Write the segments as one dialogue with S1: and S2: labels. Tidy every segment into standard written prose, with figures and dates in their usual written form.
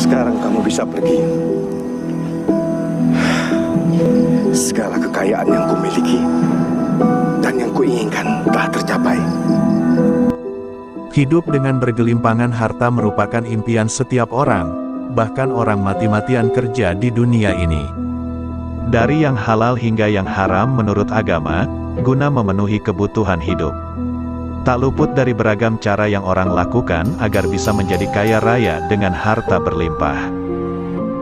S1: Sekarang kamu bisa pergi. Segala kekayaan yang kumiliki dan yang kuinginkan telah tercapai.
S2: Hidup dengan bergelimpangan harta merupakan impian setiap orang, bahkan orang mati-matian kerja di dunia ini. Dari yang halal hingga yang haram menurut agama, guna memenuhi kebutuhan hidup. Tak luput dari beragam cara yang orang lakukan agar bisa menjadi kaya raya dengan harta berlimpah.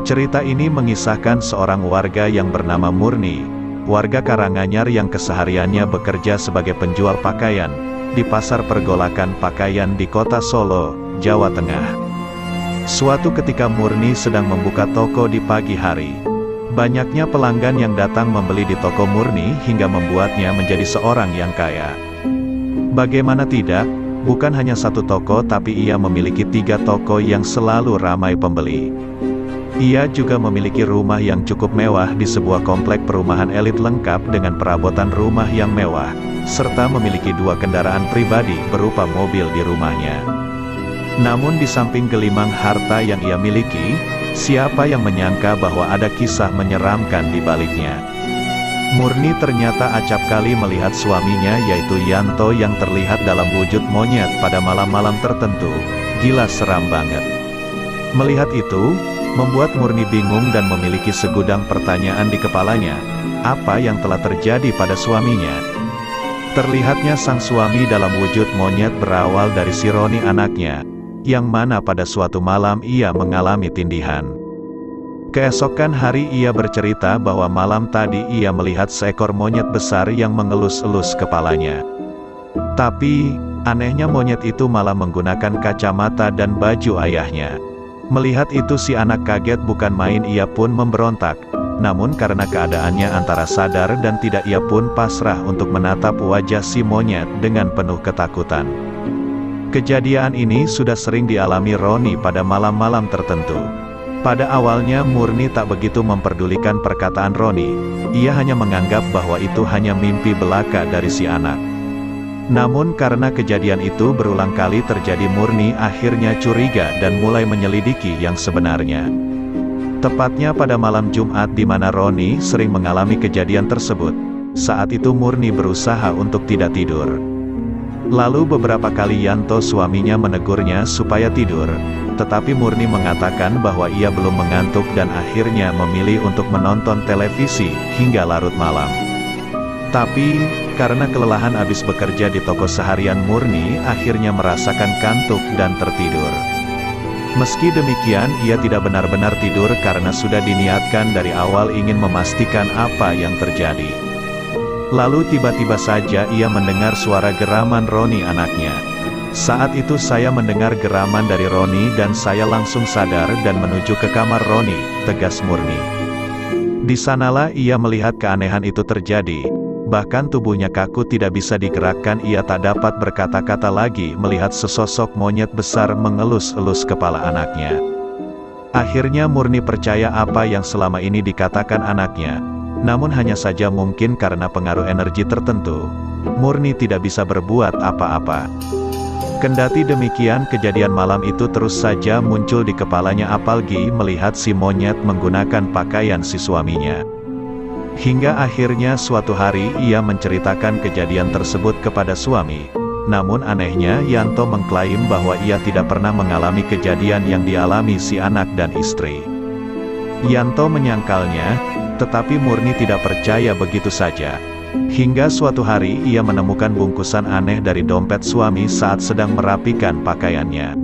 S2: Cerita ini mengisahkan seorang warga yang bernama Murni, warga Karanganyar yang kesehariannya bekerja sebagai penjual pakaian di pasar pergolakan pakaian di kota Solo, Jawa Tengah. Suatu ketika Murni sedang membuka toko di pagi hari. Banyaknya pelanggan yang datang membeli di toko Murni hingga membuatnya menjadi seorang yang kaya. Bagaimana tidak, bukan hanya satu toko tapi ia memiliki 3 toko yang selalu ramai pembeli. Ia juga memiliki rumah yang cukup mewah di sebuah komplek perumahan elit lengkap dengan perabotan rumah yang mewah, serta memiliki 2 kendaraan pribadi berupa mobil di rumahnya. Namun di samping gelimang harta yang ia miliki, siapa yang menyangka bahwa ada kisah menyeramkan di baliknya. Murni ternyata acap kali melihat suaminya yaitu Yanto yang terlihat dalam wujud monyet pada malam-malam tertentu. Gila seram banget. Melihat itu, membuat Murni bingung dan memiliki segudang pertanyaan di kepalanya. Apa yang telah terjadi pada suaminya? Terlihatnya sang suami dalam wujud monyet berawal dari si Roni anaknya, yang mana pada suatu malam ia mengalami tindihan. Keesokan hari ia bercerita bahwa malam tadi ia melihat seekor monyet besar yang mengelus-elus kepalanya. Tapi, anehnya monyet itu malah menggunakan kacamata dan baju ayahnya. Melihat itu si anak kaget bukan main, ia pun memberontak. Namun karena keadaannya antara sadar dan tidak, ia pun pasrah untuk menatap wajah si monyet dengan penuh ketakutan. Kejadian ini sudah sering dialami Roni pada malam-malam tertentu. Pada awalnya Murni tak begitu memperdulikan perkataan Roni. Ia hanya menganggap bahwa itu hanya mimpi belaka dari si anak. Namun karena kejadian itu berulang kali terjadi, Murni akhirnya curiga dan mulai menyelidiki yang sebenarnya. Tepatnya pada malam Jumat di mana Roni sering mengalami kejadian tersebut. Saat itu Murni berusaha untuk tidak tidur. Lalu beberapa kali Yanto suaminya menegurnya supaya tidur. Tetapi Murni mengatakan bahwa ia belum mengantuk dan akhirnya memilih untuk menonton televisi hingga larut malam. Tapi, karena kelelahan habis bekerja di toko seharian, Murni akhirnya merasakan kantuk dan tertidur. Meski demikian, ia tidak benar-benar tidur karena sudah diniatkan dari awal ingin memastikan apa yang terjadi. Lalu tiba-tiba saja ia mendengar suara geraman Roni anaknya. Saat itu saya mendengar geraman dari Roni dan saya langsung sadar dan menuju ke kamar Roni, tegas Murni. Di sanalah ia melihat keanehan itu terjadi. Bahkan tubuhnya kaku tidak bisa digerakkan, ia tak dapat berkata-kata lagi melihat sesosok monyet besar mengelus-elus kepala anaknya. Akhirnya Murni percaya apa yang selama ini dikatakan anaknya. Namun hanya saja mungkin karena pengaruh energi tertentu, Murni tidak bisa berbuat apa-apa. Kendati demikian, kejadian malam itu terus saja muncul di kepalanya apalagi melihat si monyet menggunakan pakaian si suaminya. Hingga akhirnya suatu hari ia menceritakan kejadian tersebut kepada suami. Namun anehnya Yanto mengklaim bahwa ia tidak pernah mengalami kejadian yang dialami si anak dan istri. Yanto menyangkalnya, tetapi Murni tidak percaya begitu saja. Hingga suatu hari ia menemukan bungkusan aneh dari dompet suami saat sedang merapikan pakaiannya.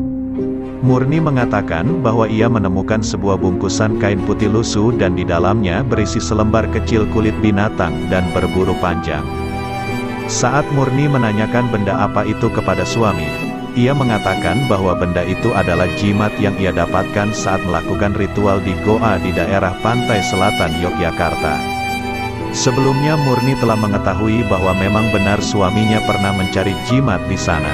S2: Murni mengatakan bahwa ia menemukan sebuah bungkusan kain putih lusuh dan di dalamnya berisi selembar kecil kulit binatang dan berburu panjang. Saat Murni menanyakan benda apa itu kepada suami, ia mengatakan bahwa benda itu adalah jimat yang ia dapatkan saat melakukan ritual di goa di daerah pantai selatan Yogyakarta. Sebelumnya Murni telah mengetahui bahwa memang benar suaminya pernah mencari jimat di sana.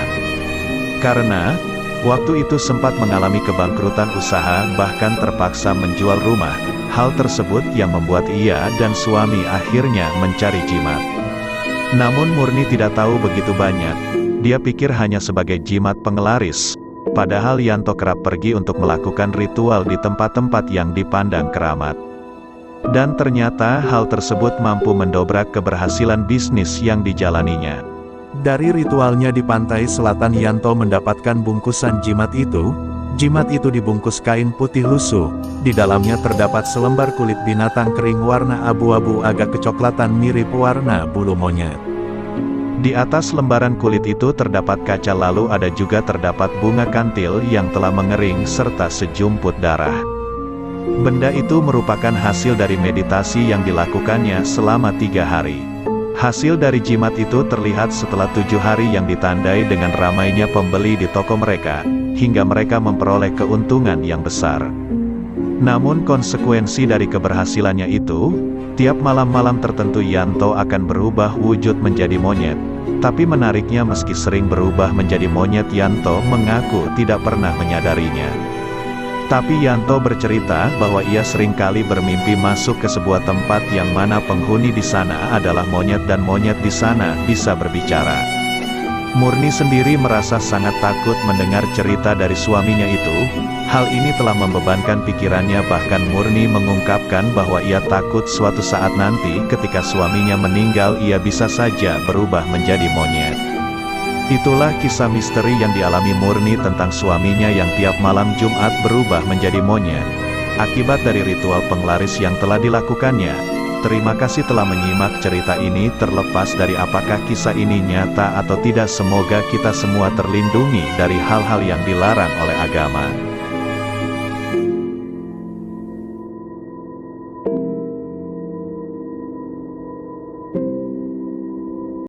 S2: Karena waktu itu sempat mengalami kebangkrutan usaha, bahkan terpaksa menjual rumah. Hal tersebut yang membuat ia dan suami akhirnya mencari jimat. Namun Murni tidak tahu begitu banyak. Dia pikir hanya sebagai jimat pengelaris. Padahal Yanto kerap pergi untuk melakukan ritual di tempat-tempat yang dipandang keramat. Dan ternyata hal tersebut mampu mendobrak keberhasilan bisnis yang dijalaninya. Dari ritualnya di pantai selatan, Yanto mendapatkan bungkusan jimat itu. Jimat itu dibungkus kain putih lusuh. Di dalamnya terdapat selembar kulit binatang kering warna abu-abu agak kecoklatan mirip warna bulu monyet. Di atas lembaran kulit itu terdapat kaca, lalu ada juga terdapat bunga kantil yang telah mengering serta sejumput darah. Benda itu merupakan hasil dari meditasi yang dilakukannya selama 3 hari. Hasil dari jimat itu terlihat setelah 7 hari yang ditandai dengan ramainya pembeli di toko mereka, hingga mereka memperoleh keuntungan yang besar. Namun konsekuensi dari keberhasilannya itu, tiap malam-malam tertentu Yanto akan berubah wujud menjadi monyet. Tapi menariknya, meski sering berubah menjadi monyet, Yanto mengaku tidak pernah menyadarinya. Tapi Yanto bercerita bahwa ia seringkali bermimpi masuk ke sebuah tempat yang mana penghuni di sana adalah monyet dan monyet di sana bisa berbicara. Murni sendiri merasa sangat takut mendengar cerita dari suaminya itu. Hal ini telah membebankan pikirannya, bahkan Murni mengungkapkan bahwa ia takut suatu saat nanti ketika suaminya meninggal ia bisa saja berubah menjadi monyet. Itulah kisah misteri yang dialami Murni tentang suaminya yang tiap malam Jumat berubah menjadi monyet, akibat dari ritual penglaris yang telah dilakukannya. Terima kasih telah menyimak cerita ini. Terlepas dari apakah kisah ini nyata atau tidak, semoga kita semua terlindungi dari hal-hal yang dilarang oleh agama.